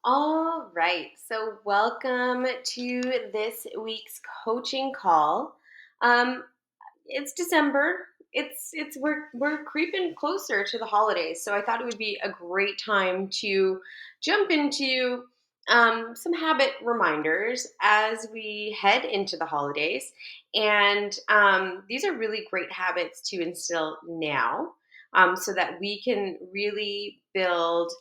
All right. So, welcome to this week's coaching call. Um, it's December. It's we're creeping closer to the holidays, so I thought it would be a great time to jump into some habit reminders as we head into the holidays. And these are really great habits to instill now, so that we can really build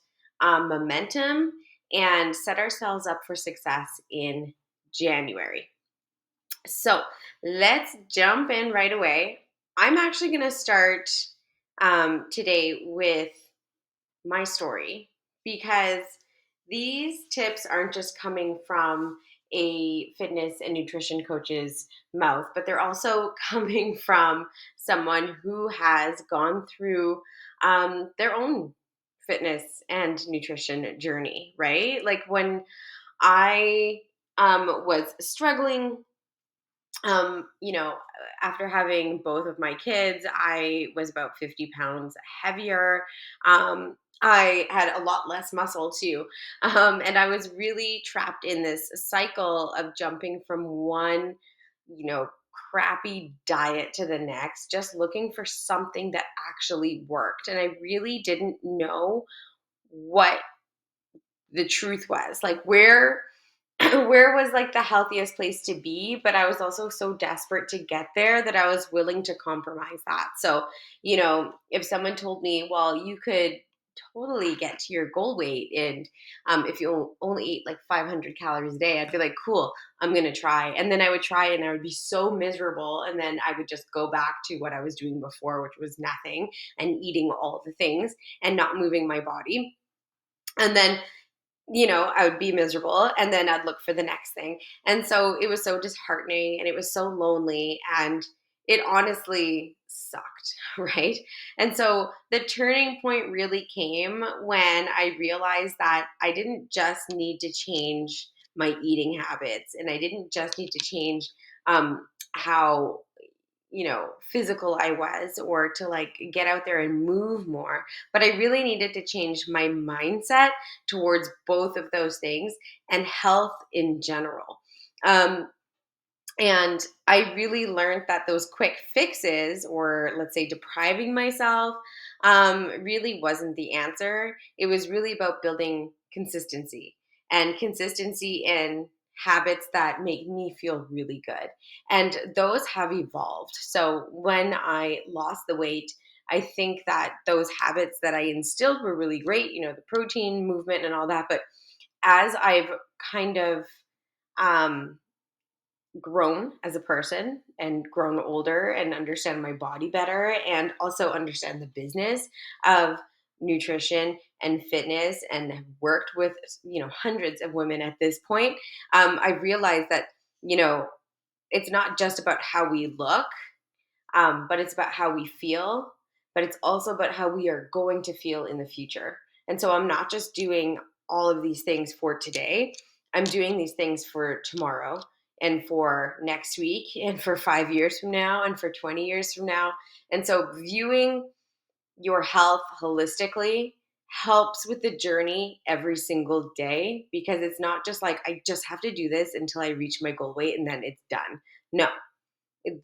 momentum and set ourselves up for success in January. So let's jump in right away. I'm actually going to start today with my story because these tips aren't just coming from a fitness and nutrition coach's mouth, but they're also coming from someone who has gone through their own fitness and nutrition journey, right? Like when I was struggling, after having both of my kids, I was about 50 pounds heavier. I had a lot less muscle too. And I was really trapped in this cycle of jumping from one, you know, crappy diet to the next, just looking for something that actually worked. And I really didn't know what the truth was. Like where was like the healthiest place to be, but I was also so desperate to get there that I was willing to compromise that. So, if someone told me, well, you could totally get to your goal weight and if you only eat like 500 calories a day, I'd be like, cool, I'm going to try. And then I would try and I would be so miserable. And then I would just go back to what I was doing before, which was nothing and eating all the things and not moving my body. And then I would be miserable and then I'd look for the next thing. And so it was so disheartening and it was so lonely and it honestly sucked, right? And so the turning point really came when I realized that I didn't just need to change my eating habits and I didn't just need to change how physical I was or to like get out there and move more. But I really needed to change my mindset towards both of those things and health in general. Um, and I really learned that those quick fixes, or let's say depriving myself, really wasn't the answer. It was really about building consistency and consistency in habits that make me feel really good. And those have evolved. So when I lost the weight, I think that those habits that I instilled were really great, the protein movement and all that. But as I've kind of, um, grown as a person and grown older and understand my body better and also understand the business of nutrition and fitness and have worked with hundreds of women at this point. I realized that you know it's not just about how we look, but it's about how we feel, but it's also about how we are going to feel in the future. And so I'm not just doing all of these things for today, I'm doing these things for tomorrow and for next week and for 5 years from now and for 20 years from now. And so viewing your health holistically helps with the journey every single day because it's not just like I just have to do this until I reach my goal weight and then it's done. No,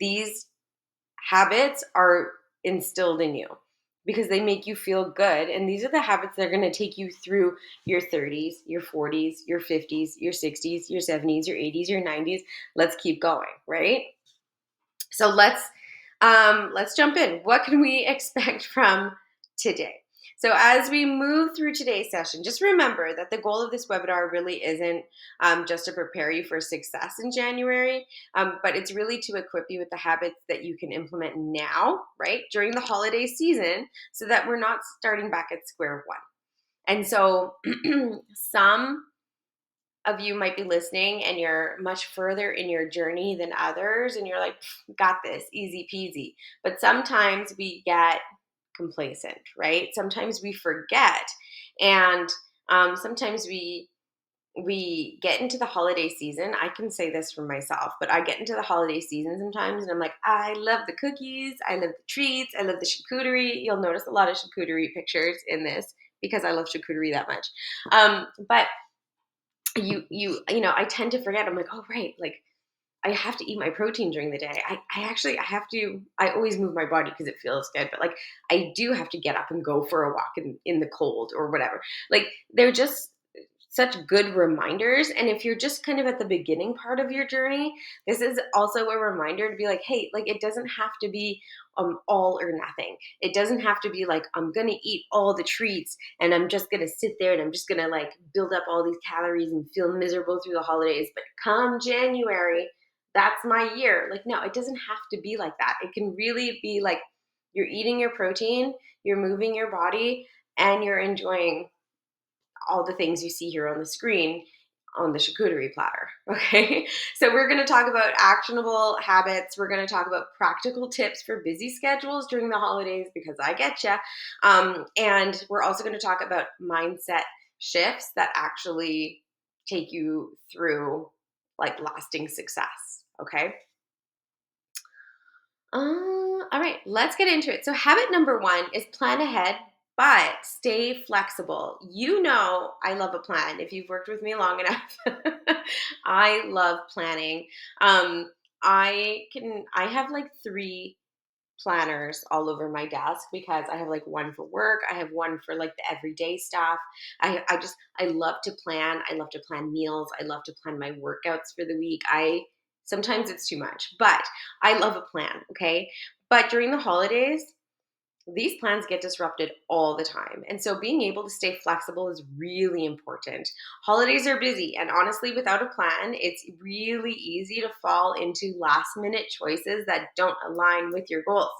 these habits are instilled in you because they make you feel good. And these are the habits that are going to take you through your 30s, your 40s, your 50s, your 60s, your 70s, your 80s, your 90s. Let's keep going, right? So let's jump in. What can we expect from today? So as we move through today's session, just remember that the goal of this webinar really isn't just to prepare you for success in January, but it's really to equip you with the habits that you can implement now, right, during the holiday season, so that we're not starting back at square one. And so some of you might be listening and you're much further in your journey than others and you're like, got this, easy peasy. But sometimes we get complacent, right? Sometimes we forget. And sometimes we get into the holiday season. I can say this for myself, but I get into the holiday season sometimes and I'm like, I love the cookies, I love the treats, I love the charcuterie. You'll notice a lot of charcuterie pictures in this because I love charcuterie that much. But I tend to forget. I'm like, oh right, like I have to eat my protein during the day. I have to, I always move my body because it feels good, but like I do have to get up and go for a walk in the cold or whatever. Like they're just such good reminders. And if you're just kind of at the beginning part of your journey, this is also a reminder to be like, hey, like it doesn't have to be all or nothing. It doesn't have to be like, I'm going to eat all the treats and I'm just going to sit there and I'm just going to like build up all these calories and feel miserable through the holidays. But come January, that's my year. Like, no, it doesn't have to be like that. It can really be like you're eating your protein, you're moving your body, and you're enjoying all the things you see here on the screen on the charcuterie platter. Okay. So we're going to talk about actionable habits. We're going to talk about practical tips for busy schedules during the holidays because I get you. And we're also going to talk about mindset shifts that actually take you through like lasting success. Okay. All right, let's get into it. So, habit number one is plan ahead, but stay flexible. You know, I love a plan. If you've worked with me long enough, I love planning. Um, I have like three planners all over my desk because I have like one for work, I have one for like the everyday stuff. I love to plan. I love to plan meals. I love to plan my workouts for the week. I sometimes it's too much, but I love a plan, okay? But during the holidays, these plans get disrupted all the time. And so being able to stay flexible is really important. Holidays are busy, and honestly, without a plan, it's really easy to fall into last minute choices that don't align with your goals.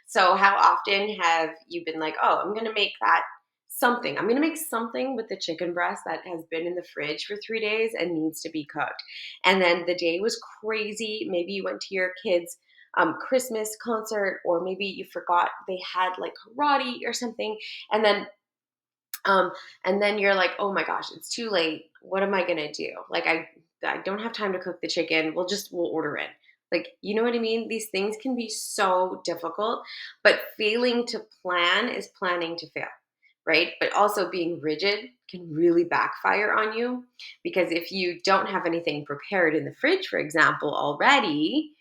So, how often have you been like, oh, I'm going to make that something? I'm going to make something with the chicken breast that has been in the fridge for 3 days and needs to be cooked. And then the day was crazy. Maybe you went to your kids' Christmas concert, or maybe you forgot they had like karate or something. And then um, and then you're like, oh my gosh, it's too late. What am I gonna do? Like I don't have time to cook the chicken. We'll order it. Like, you know what I mean? These things can be so difficult, but failing to plan is planning to fail, right? But also being rigid can really backfire on you because if you don't have anything prepared in the fridge, for example, already,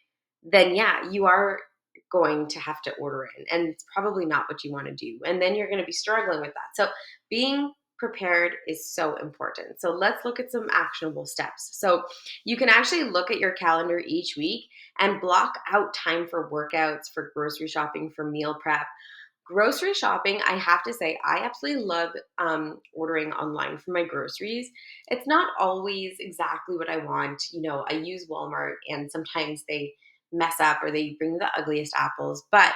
then yeah, you are going to have to order in and it's probably not what you want to do. And then you're going to be struggling with that. So being prepared is so important. So let's look at some actionable steps. So you can actually look at your calendar each week and block out time for workouts, for grocery shopping, for meal prep. Grocery shopping, I have to say, I absolutely love ordering online for my groceries. It's not always exactly what I want. You know, I use Walmart and sometimes they mess up or they bring the ugliest apples, but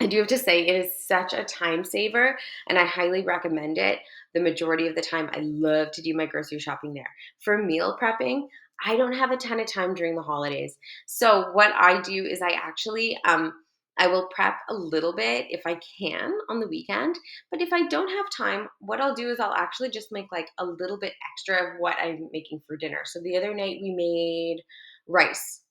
I do have to say it is such a time saver and I highly recommend it. The majority of the time, I love to do my grocery shopping there. For meal prepping, I don't have a ton of time during the holidays. So what I do is I will prep a little bit if I can on the weekend. But if I don't have time, what I'll do is I'll actually just make like a little bit extra of what I'm making for dinner. So the other night we made rice,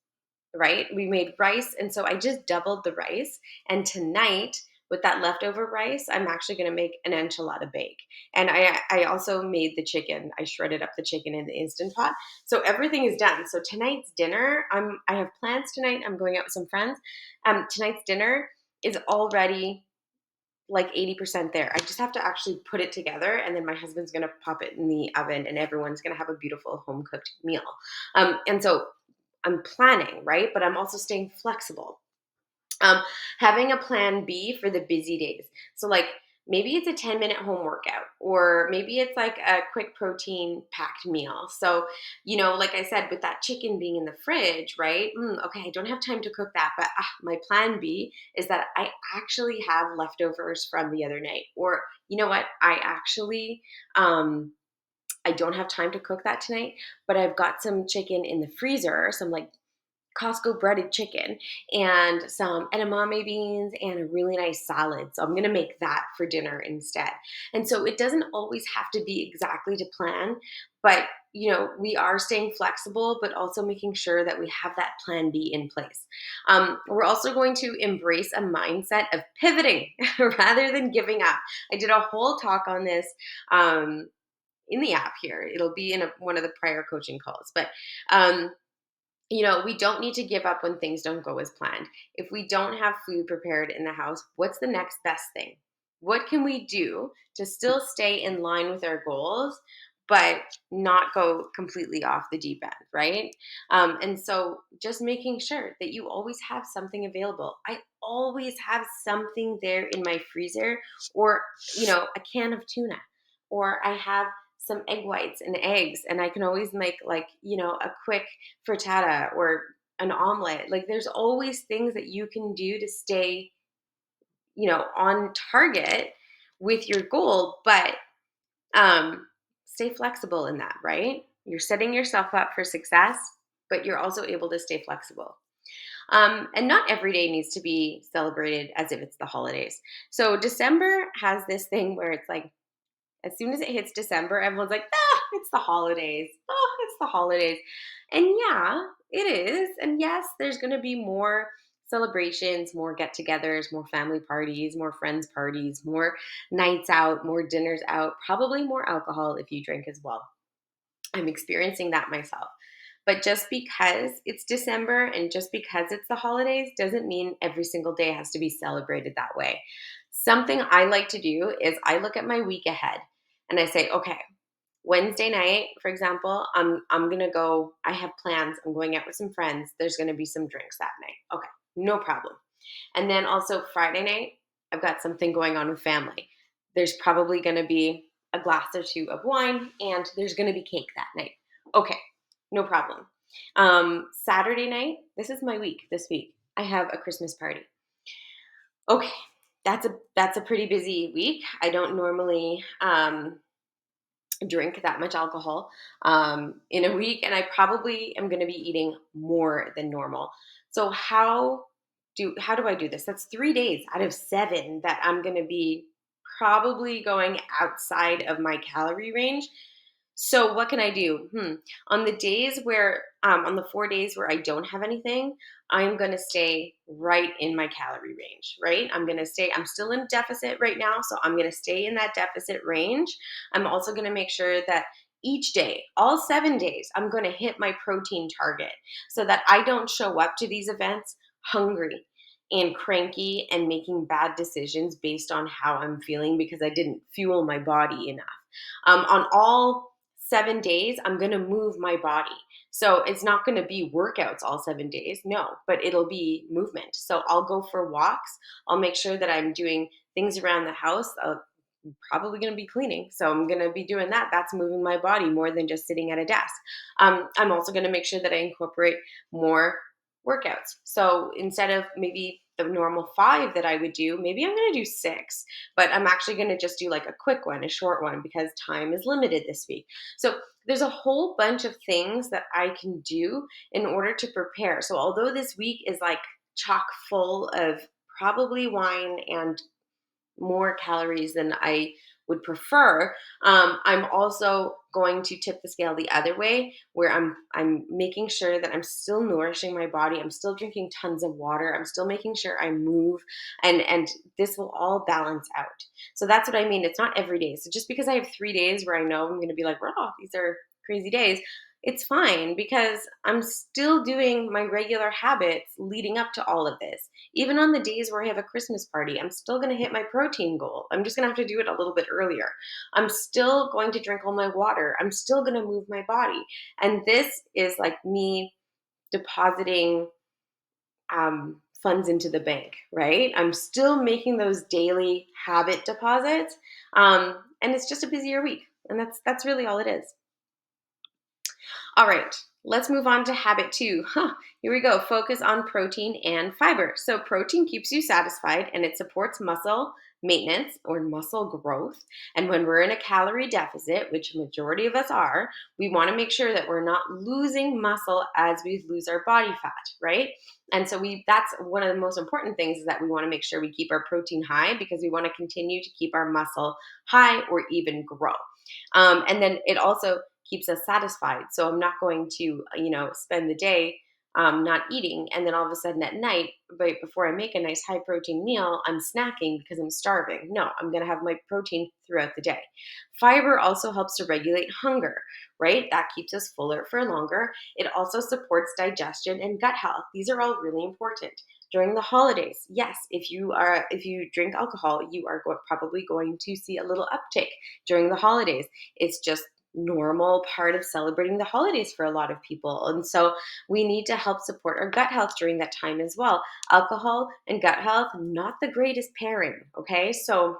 right? We made rice, and so I just doubled the rice. And tonight, with that leftover rice, I'm actually going to make an enchilada bake. And I also made the chicken. I shredded up the chicken in the instant pot. So everything is done. So tonight's dinner, I have plans tonight. I'm going out with some friends. Tonight's dinner is already like 80% there. I just have to actually put it together and then my husband's going to pop it in the oven and everyone's going to have a beautiful home cooked meal. And so I'm planning, right? But I'm also staying flexible. Um, Having a plan B for the busy days. So, like, maybe it's a 10-minute home workout, or maybe it's like a quick protein packed meal. So, like I said, with that chicken being in the fridge, right? Okay, I don't have time to cook that, but my plan B is that I actually have leftovers from the other night. Or, you know what? I don't have time to cook that tonight, but I've got some chicken in the freezer, some like Costco breaded chicken and some edamame beans and a really nice salad. So I'm going to make that for dinner instead. And so it doesn't always have to be exactly to plan, but we are staying flexible, but also making sure that we have that plan B in place. We're also going to embrace a mindset of pivoting rather than giving up. I did a whole talk on this in the app here. It'll be in one of the prior coaching calls. But um, we don't need to give up when things don't go as planned. If we don't have food prepared in the house, what's the next best thing? What can we do to still stay in line with our goals, but not go completely off the deep end, right? And so just making sure that you always have something available. I always have something there in my freezer, or, a can of tuna, or I have some egg whites and eggs, and I can always make, like, a quick frittata or an omelet. Like, there's always things that you can do to stay, on target with your goal, but stay flexible in that, right? You're setting yourself up for success, but you're also able to stay flexible. And not every day needs to be celebrated as if it's the holidays. So December has this thing where it's like, as soon as it hits December, everyone's like, it's the holidays. Oh, it's the holidays. And yeah, it is. And yes, there's going to be more celebrations, more get togethers, more family parties, more friends parties, more nights out, more dinners out, probably more alcohol if you drink as well. I'm experiencing that myself. But just because it's December and just because it's the holidays doesn't mean every single day has to be celebrated that way. Something I like to do is I look at my week ahead and I say, okay, Wednesday night, for example, I'm gonna go. I have plans. I'm going out with some friends. There's gonna be some drinks that night. Okay, no problem. And then also Friday night, I've got something going on with family. There's probably gonna be a glass or two of wine, and there's gonna be cake that night. Okay, no problem. Saturday night, this is my week. This week, I have a Christmas party. Okay, that's a pretty busy week. I don't normally drink that much alcohol in a week, and I probably am going to be eating more than normal. So how do I do this? That's 3 days out of 7 that I'm going to be probably going outside of my calorie range. So what can I do? On the 4 days where I don't have anything, I'm going to stay right in my calorie range, right? I'm still in deficit right now. So I'm going to stay in that deficit range. I'm also going to make sure that each day, all 7 days, I'm going to hit my protein target so that I don't show up to these events hungry and cranky and making bad decisions based on how I'm feeling because I didn't fuel my body enough. On all 7 days, I'm going to move my body. So it's not going to be workouts all 7 days, no, but it'll be movement. So I'll go for walks. I'll make sure that I'm doing things around the house. I'm probably going to be cleaning. So I'm going to be doing that. That's moving my body more than just sitting at a desk. I'm also going to make sure that I incorporate more workouts. So instead of maybe the normal 5 that I would do, maybe I'm going to do 6, but I'm actually going to just do like a quick one, a short one, because time is limited this week. So there's a whole bunch of things that I can do in order to prepare. So although this week is like chock full of probably wine and more calories than I would prefer, I'm also going to tip the scale the other way, where I'm making sure that I'm still nourishing my body. I'm still drinking tons of water. I'm still making sure I move, and this will all balance out. So that's what I mean. It's not every day. So just because I have 3 days where I know I'm going to be like, "Oh, these are crazy days," it's fine because I'm still doing my regular habits leading up to all of this. Even on the days where I have a Christmas party, I'm still going to hit my protein goal. I'm just going to have to do it a little bit earlier. I'm still going to drink all my water. I'm still going to move my body. And this is like me depositing funds into the bank, right? I'm still making those daily habit deposits. And it's just a busier week. And that's really all it is. All right, let's move on to habit 2. Here we go. Focus on protein and fiber. So, protein keeps you satisfied and it supports muscle maintenance or muscle growth. And when we're in a calorie deficit, which majority of us are, we want to make sure that we're not losing muscle as we lose our body fat, right? And so that's one of the most important things, is that we want to make sure we keep our protein high because we want to continue to keep our muscle high or even grow. And then it also keeps us satisfied. So I'm not going to, spend the day not eating. And then all of a sudden at night, right before I make a nice high protein meal, I'm snacking because I'm starving. No, I'm going to have my protein throughout the day. Fiber also helps to regulate hunger, right? That keeps us fuller for longer. It also supports digestion and gut health. These are all really important. During the holidays, yes, if you drink alcohol, you are probably going to see a little uptick during the holidays. It's just normal part of celebrating the holidays for a lot of people. And so we need to help support our gut health during that time as well. Alcohol and gut health, not the greatest pairing. Okay. So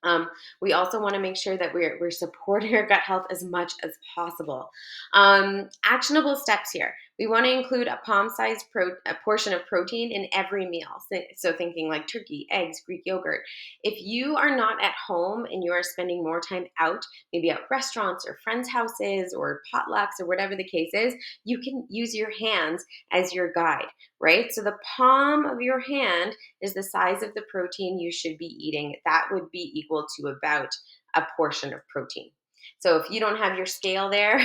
um, we also want to make sure that we're supporting our gut health as much as possible. Actionable steps here. We want to include a palm-sized a portion of protein in every meal. So thinking like turkey, eggs, Greek yogurt. If you are not at home and you are spending more time out, maybe at restaurants or friends' houses or potlucks or whatever the case is, you can use your hands as your guide, right? So the palm of your hand is the size of the protein you should be eating. That would be equal to about a portion of protein. So if you don't have your scale there,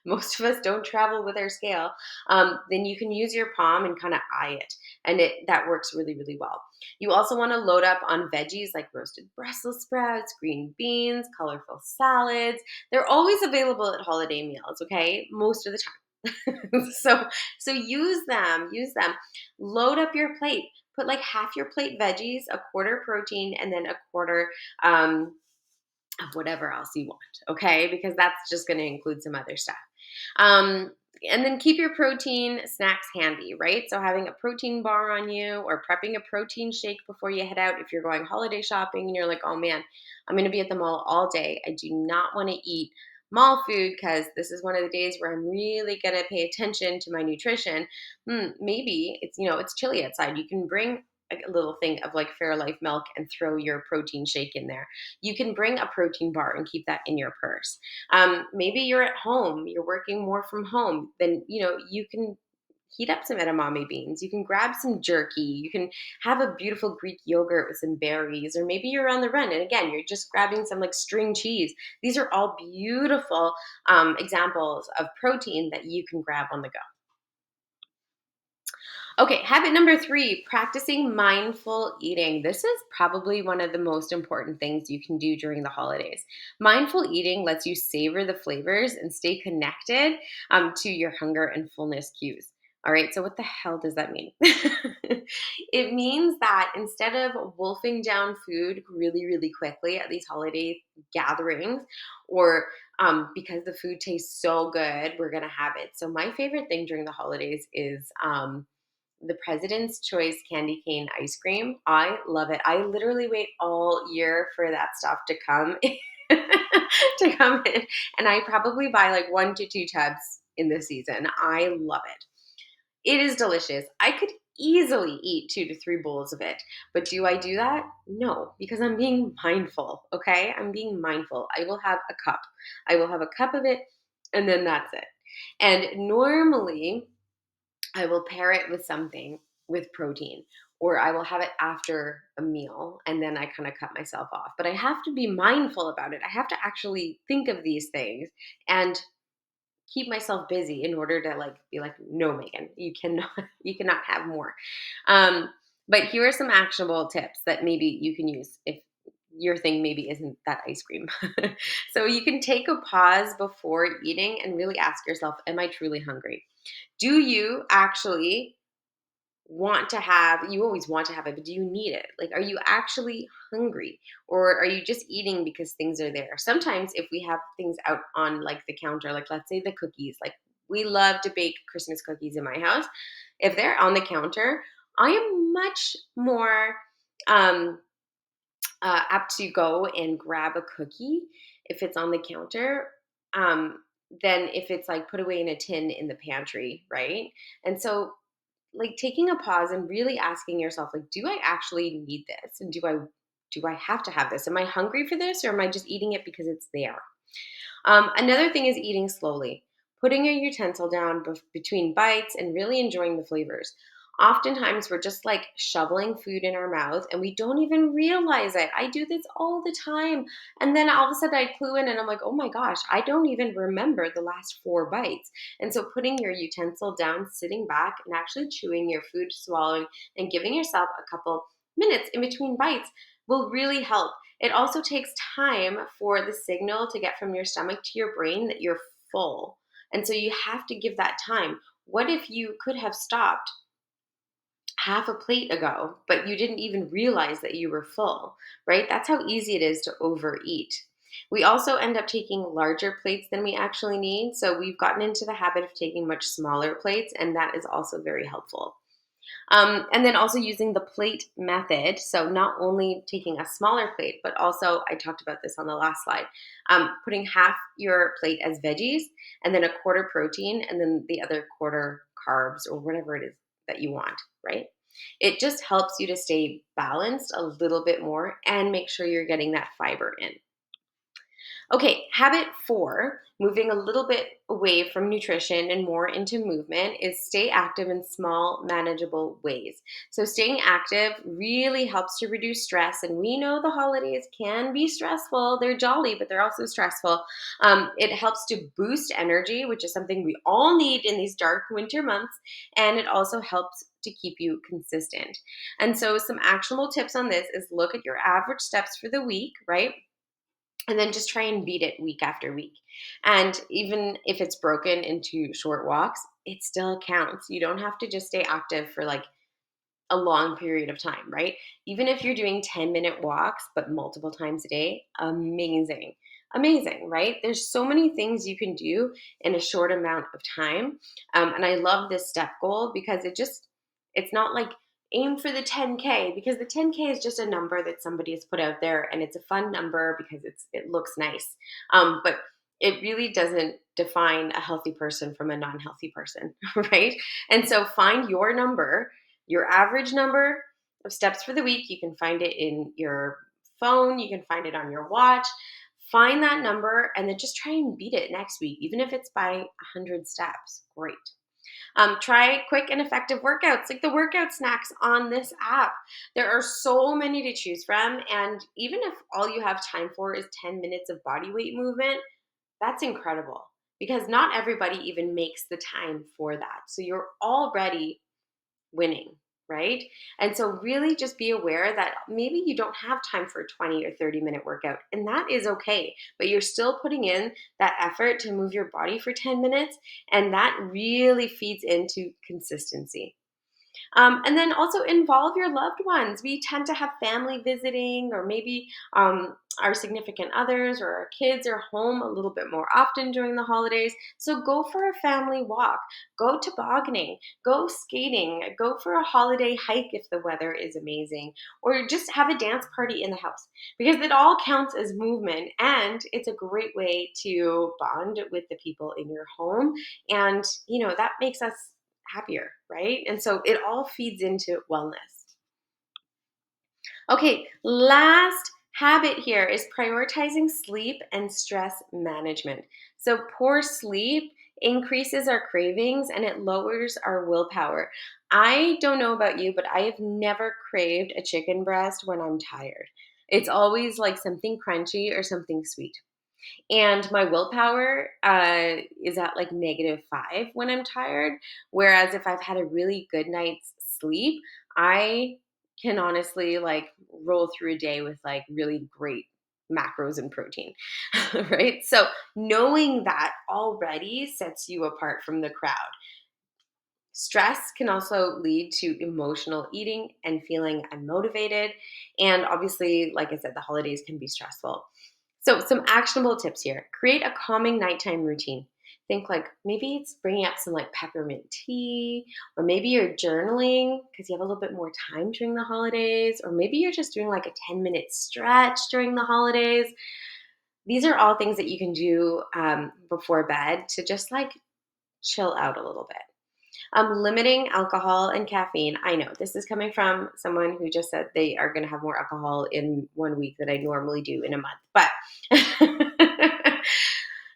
most of us don't travel with our scale, then you can use your palm and kind of eye it. And that works really, really well. You also want to load up on veggies like roasted Brussels sprouts, green beans, colorful salads. They're always available at holiday meals, okay? Most of the time. So use them. Load up your plate. Put like half your plate veggies, a quarter protein, and then a quarter of whatever else you want. Okay, because that's just going to include some other stuff. Um, and then keep your protein snacks handy, right? So having a protein bar on you or prepping a protein shake before you head out if you're going holiday shopping and you're like, oh man, I'm going to be at the mall all day. I do not want to eat mall food because this is one of the days where I'm really going to pay attention to my nutrition. Maybe it's chilly outside. You can bring a little thing of like Fairlife milk and throw your protein shake in there. You can bring a protein bar and keep that in your purse. Maybe you're at home, you're working more from home, then you can heat up some edamame beans. You can grab some jerky. You can have a beautiful Greek yogurt with some berries, or maybe you're on the run and again you're just grabbing some like string cheese. These are all beautiful examples of protein that you can grab on the go. Okay, habit number 3, practicing mindful eating. This is probably one of the most important things you can do during the holidays. Mindful eating lets you savor the flavors and stay connected to your hunger and fullness cues. All right, so what the hell does that mean? It means that instead of wolfing down food really, really quickly at these holiday gatherings, or because the food tastes so good, we're gonna have it. So my favorite thing during the holidays is the President's Choice candy cane ice cream. I love it. I literally wait all year for that stuff to come to come in, and I probably buy like 1 to 2 tubs in the season. I love it. It is delicious. I could easily eat 2 to 3 bowls of it. But do I do that? No, because I'm being mindful, okay? I'm being mindful. I will have a cup. I will have a cup of it and then that's it. And normally I will pair it with something with protein, or I will have it after a meal and then I kind of cut myself off. But I have to be mindful about it. I have to actually think of these things and keep myself busy in order to like be like, no, Megan, you cannot you cannot have more. Um, but here are some actionable tips that maybe you can use if your thing maybe isn't that ice cream. So you can take a pause before eating and really ask yourself, am I truly hungry? Do you actually you always want to have it, but do you need it? Like, are you actually hungry? Or are you just eating because things are there? Sometimes if we have things out on like the counter, like let's say the cookies, like we love to bake Christmas cookies in my house. If they're on the counter, I am much more um, apt to go and grab a cookie if it's on the counter um, than if it's like put away in a tin in the pantry, right? And so like taking a pause and really asking yourself like, do I actually need this, and do I have to have this? Am I hungry for this, or am I just eating it because it's there? Another thing is eating slowly, putting your utensil down between bites and really enjoying the flavors. Oftentimes, we're just like shoveling food in our mouth and we don't even realize it. I do this all the time. And then all of a sudden, I clue in and I'm like, oh my gosh, I don't even remember the last four bites. And so, putting your utensil down, sitting back, and actually chewing your food, swallowing, and giving yourself a couple minutes in between bites will really help. It also takes time for the signal to get from your stomach to your brain that you're full. And so, you have to give that time. What if you could have stopped half a plate ago, but you didn't even realize that you were full, right? That's how easy it is to overeat. We also end up taking larger plates than we actually need. So we've gotten into the habit of taking much smaller plates, and that is also very helpful. And then also using the plate method. So not only taking a smaller plate, but also, I talked about this on the last slide, putting half your plate as veggies and then a quarter protein and then the other quarter carbs or whatever it is that you want, right? It just helps you to stay balanced a little bit more and make sure you're getting that fiber in. Okay, habit four, moving a little bit away from nutrition and more into movement, is stay active in small, manageable ways. So, staying active really helps to reduce stress. And we know the holidays can be stressful. They're jolly, but they're also stressful. It helps to boost energy, which is something we all need in these dark winter months. And it also helps to keep you consistent. And so, some actionable tips on this is look at your average steps for the week, right? And then just try and beat it week after week. And even if it's broken into short walks, it still counts. You don't have to just stay active for like a long period of time, right? Even if you're doing 10-minute walks, but multiple times a day, amazing. Amazing, right? There's so many things you can do in a short amount of time. And I love this step goal because it's not like aim for the 10K because the 10K is just a number that somebody has put out there and it's a fun number because it looks nice. But it really doesn't define a healthy person from a non-healthy person, right? And so find your number, your average number of steps for the week. You can find it in your phone, you can find it on your watch. Find that number and then just try and beat it next week, even if it's by 100 steps. Great. Try quick and effective workouts, like the workout snacks on this app. There are so many to choose from. And even if all you have time for is 10 minutes of body weight movement, that's incredible because not everybody even makes the time for that. So you're already winning, right? And so really just be aware that maybe you don't have time for a 20 or 30-minute workout, and that is okay. But you're still putting in that effort to move your body for 10 minutes, and that really feeds into consistency. And then also involve your loved ones. We tend to have family visiting, or maybe our significant others or our kids are home a little bit more often during the holidays. So go for a family walk, go tobogganing, go skating, go for a holiday hike if the weather is amazing, or just have a dance party in the house because it all counts as movement and it's a great way to bond with the people in your home. And, that makes us happier, right? And so it all feeds into wellness. Okay, last habit here is prioritizing sleep and stress management. So poor sleep increases our cravings and it lowers our willpower. I don't know about you, but I have never craved a chicken breast when I'm tired. It's always like something crunchy or something sweet. And my willpower is at like -5 when I'm tired. Whereas if I've had a really good night's sleep, I can honestly like roll through a day with like really great macros and protein, right? So knowing that already sets you apart from the crowd. Stress can also lead to emotional eating and feeling unmotivated. And obviously, like I said, the holidays can be stressful. So, some actionable tips here: create a calming nighttime routine. Think like maybe it's bringing up some like peppermint tea, or maybe you're journaling because you have a little bit more time during the holidays, or maybe you're just doing like a 10-minute stretch during the holidays. These are all things that you can do before bed to just like chill out a little bit. Limiting alcohol and caffeine. I know this is coming from someone who just said they are going to have more alcohol in one week than I normally do in a month. But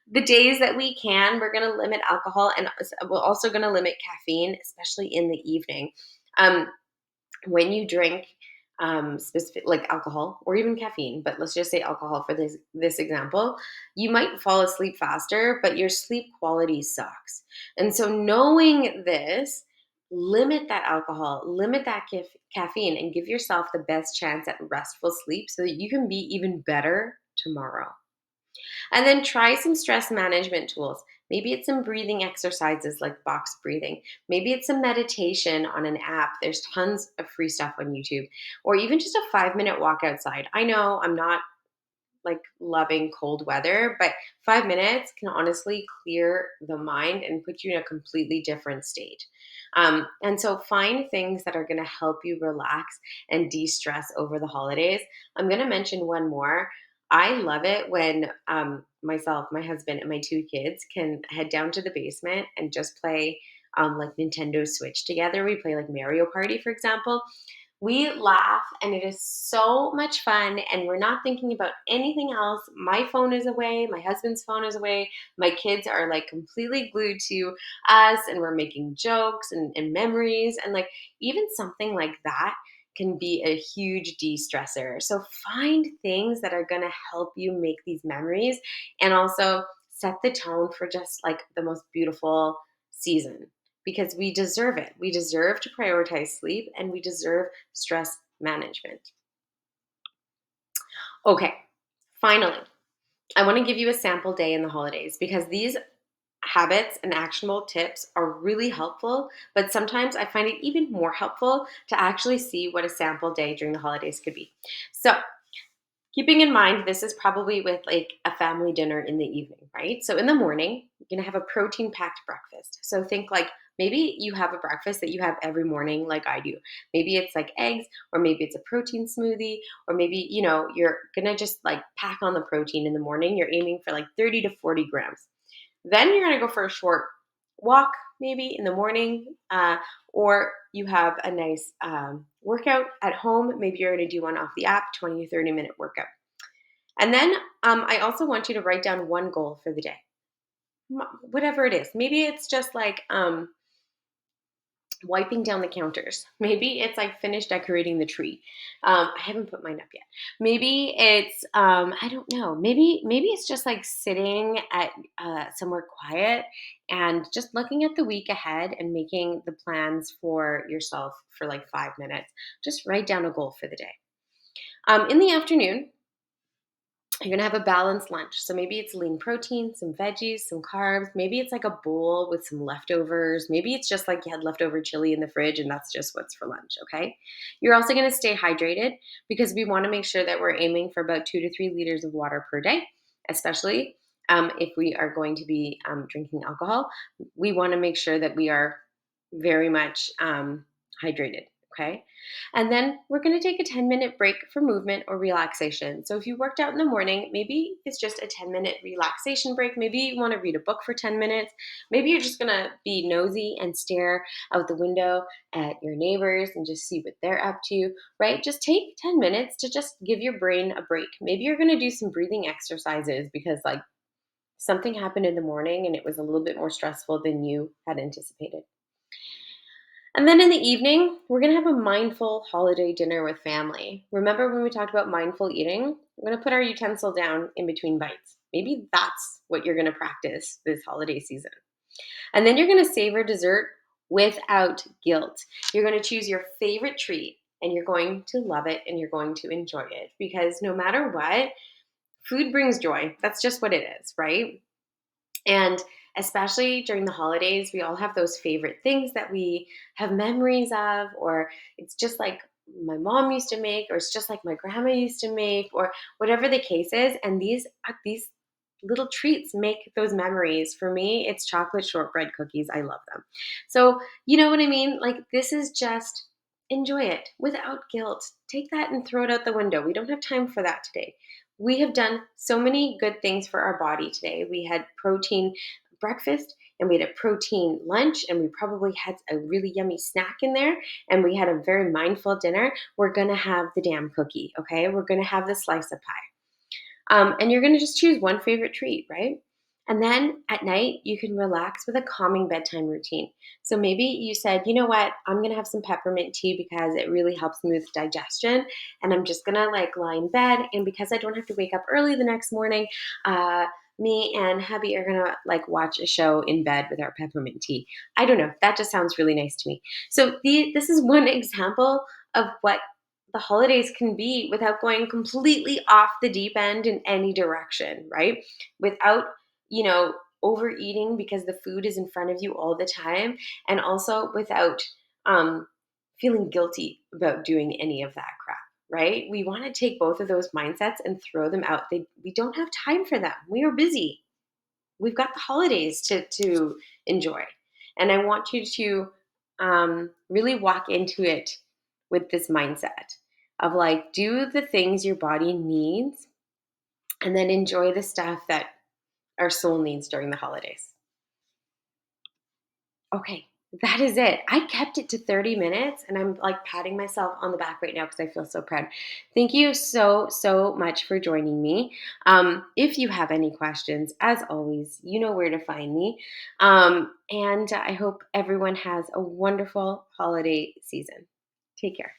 the days that we can, we're going to limit alcohol and we're also going to limit caffeine, especially in the evening. Um, when you drink specific like alcohol or even caffeine, but let's just say alcohol for this example, you might fall asleep faster, but your sleep quality sucks. And so knowing this, limit that alcohol, limit that caffeine, and give yourself the best chance at restful sleep so that you can be even better tomorrow. And then try some stress management tools. Maybe it's some breathing exercises like box breathing. Maybe it's some meditation on an app. There's tons of free stuff on YouTube. Or even just a 5-minute walk outside. I know I'm not like loving cold weather, but 5 minutes can honestly clear the mind and put you in a completely different state. And so find things that are going to help you relax and de stress over the holidays. I'm going to mention one more. I love it when myself, my husband, and my two kids can head down to the basement and just play like Nintendo Switch together. We play like Mario Party, for example. We laugh and it is so much fun, and we're not thinking about anything else. My phone is away, my husband's phone is away, my kids are like completely glued to us, and we're making jokes and memories. And like even something like that can be a huge de stressor. So find things that are going to help you make these memories and also set the tone for just like the most beautiful season because we deserve it. We deserve to prioritize sleep and we deserve stress management. Okay, finally, I want to give you a sample day in the holidays because these habits and actionable tips are really helpful, but sometimes I find it even more helpful to actually see what a sample day during the holidays could be. So, keeping in mind, this is probably with like a family dinner in the evening, right? So in the morning, you're gonna have a protein packed breakfast. So think like maybe you have a breakfast that you have every morning, like I do. Maybe it's like eggs, or maybe it's a protein smoothie, or maybe, you're gonna just like pack on the protein in the morning. You're aiming for like 30 to 40 grams. Then you're going to go for a short walk, maybe in the morning, or you have a nice workout at home. Maybe you're going to do one off the app, 20 or 30-minute workout. And then I also want you to write down one goal for the day, whatever it is. Maybe it's just like wiping down the counters. Maybe it's like finish decorating the tree. I haven't put mine up yet. Maybe it's I don't know. Maybe it's just like sitting at somewhere quiet and just looking at the week ahead and making the plans for yourself for like 5 minutes. Just write down a goal for the day. In the afternoon, you're gonna have a balanced lunch. So maybe it's lean protein, some veggies, some carbs. Maybe it's like a bowl with some leftovers. Maybe it's just like you had leftover chili in the fridge and that's just what's for lunch. Okay. You're also gonna stay hydrated because we wanna make sure that we're aiming for about 2 to 3 liters of water per day, especially if we are going to be drinking alcohol. We wanna make sure that we are very much hydrated. Okay. And then we're going to take a 10-minute break for movement or relaxation. So if you worked out in the morning, maybe it's just a 10-minute relaxation break. Maybe you want to read a book for 10 minutes. Maybe you're just going to be nosy and stare out the window at your neighbors and just see what they're up to, right? Just take 10 minutes to just give your brain a break. Maybe you're going to do some breathing exercises because, like, something happened in the morning and it was a little bit more stressful than you had anticipated. And then in the evening, we're going to have a mindful holiday dinner with family. Remember when we talked about mindful eating? We're going to put our utensil down in between bites. Maybe that's what you're going to practice this holiday season. And then you're going to savor dessert without guilt. You're going to choose your favorite treat and you're going to love it and you're going to enjoy it because no matter what, food brings joy. That's just what it is, right? And especially during the holidays, we all have those favorite things that we have memories of, or it's just like my mom used to make, or it's just like my grandma used to make, or whatever the case is. And these little treats make those memories. For me, it's chocolate shortbread cookies. I love them. So, you know what I mean? Like, this is just enjoy it without guilt. Take that and throw it out the window. We don't have time for that today. We have done so many good things for our body today. We had protein breakfast and we had a protein lunch and we probably had a really yummy snack in there and we had a very mindful dinner. We're going to have the damn cookie, okay? We're going to have the slice of pie. And you're going to just choose one favorite treat, right? And then at night, you can relax with a calming bedtime routine. So maybe you said, you know what, I'm gonna have some peppermint tea because it really helps me with digestion. And I'm just gonna like lie in bed. And because I don't have to wake up early the next morning, uh, me and hubby are gonna like watch a show in bed with our peppermint tea. I don't know. That just sounds really nice to me. So this is one example of what the holidays can be without going completely off the deep end in any direction, right? Without overeating because the food is in front of you all the time, and also without um, feeling guilty about doing any of that crap, right? We want to take both of those mindsets and throw them out. We don't have time for them. We are busy. We've got the holidays to enjoy. And I want you to really walk into it with this mindset of like, do the things your body needs and then enjoy the stuff that our soul needs during the holidays. Okay, that is it. I kept it to 30 minutes and I'm like patting myself on the back right now because I feel so proud. Thank you so, so much for joining me. If you have any questions, as always, you know where to find me. And I hope everyone has a wonderful holiday season. Take care.